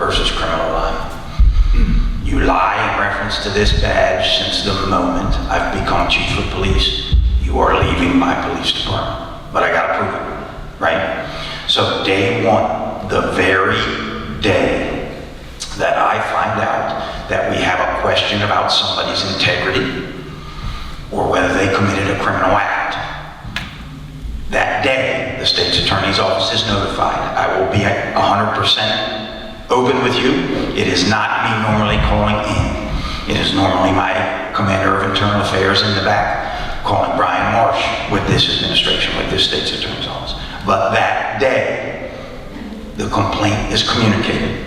versus criminal libel. You lie in reference to this badge. Since the moment I've become chief of police, you are leaving my police department. But I gotta prove it, right? So day one, the very day that I find out that we have a question about somebody's integrity or whether they committed a criminal act, that day, the state's attorney's office is notified. I will be 100% open with you. It is not me normally calling in. It is normally my commander of internal affairs in the back calling Brian Marsh with this administration, with this state's attorney's office. But that day, the complaint is communicated.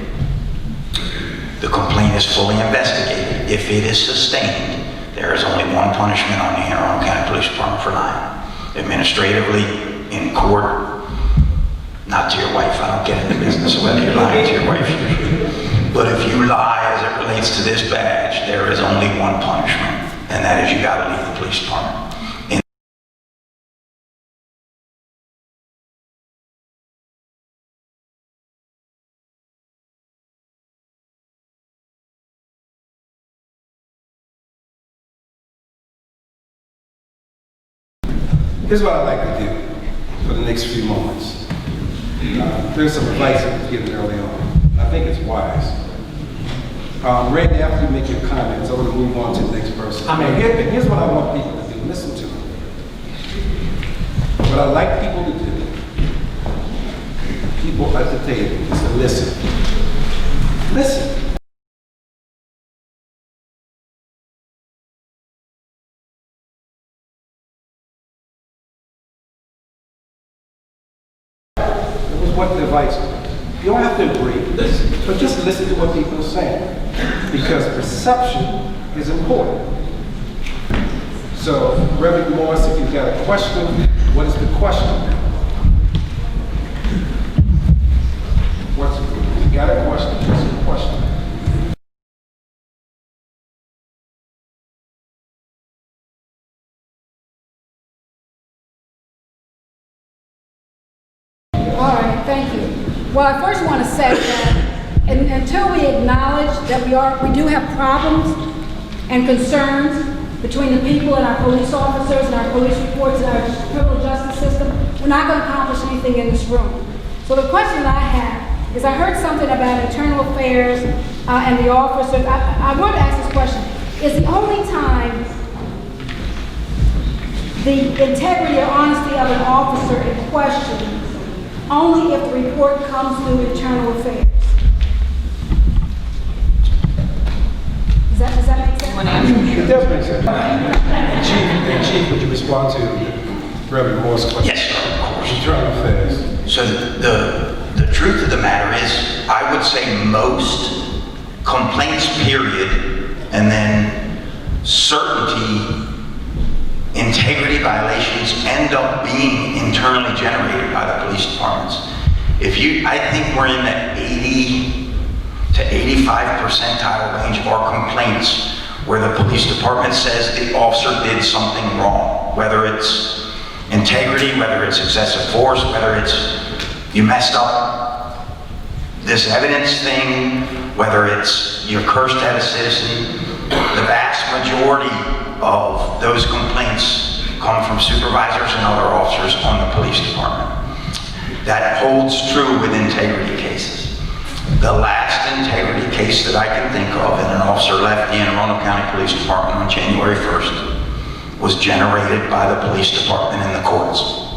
The complaint is fully investigated. If it is sustained, there is only one punishment on the Anne Arundel County Police Department for lying. Administratively, in court, not to your wife. I don't get in the business of whether you're lying to your wife. But if you lie as it relates to this badge, there is only one punishment, and that is you gotta leave the police department. Here's what I'd like to do for the next few moments. There's some advice that was given early on. I think it's wise. Randy, after you make your comments, I'm going to move on to the next person. Here's what I want people to do. Listen to me. What I like people to do, people at the table, is to listen. Listen. What the advice is. You don't have to agree, but just listen to what people are saying, because perception is important. So, Reverend Morris, if you've got a question, what is the question? If you got a question, what's the question? All right, thank you. Well, I first want to say that until we acknowledge that we do have problems and concerns between the people and our police officers and our police reports and our criminal justice system, we're not going to accomplish anything in this room. So the question that I have is, I heard something about internal affairs and the officers. I want to ask this question. Is the only time the integrity or honesty of an officer in question only if the report comes through internal affairs? Does that make sense? It does make sense. Chief, would you respond to Reverend Moore's question? Yes, sir, of course. Internal affairs. So the truth of the matter is, I would say most complaints, period, and then certainty, integrity violations end up being internally generated by the police departments. I think we're in the 80 to 85 percentile range of our complaints where the police department says the officer did something wrong, whether it's integrity, whether it's excessive force, whether it's you messed up this evidence thing, whether it's you cursed at a citizen. The vast majority of those complaints come from supervisors and other officers on the police department. That holds true with integrity cases. The last integrity case that I can think of, and an officer left the Anne Arundel County Police Department on January 1st, was generated by the police department in the courts.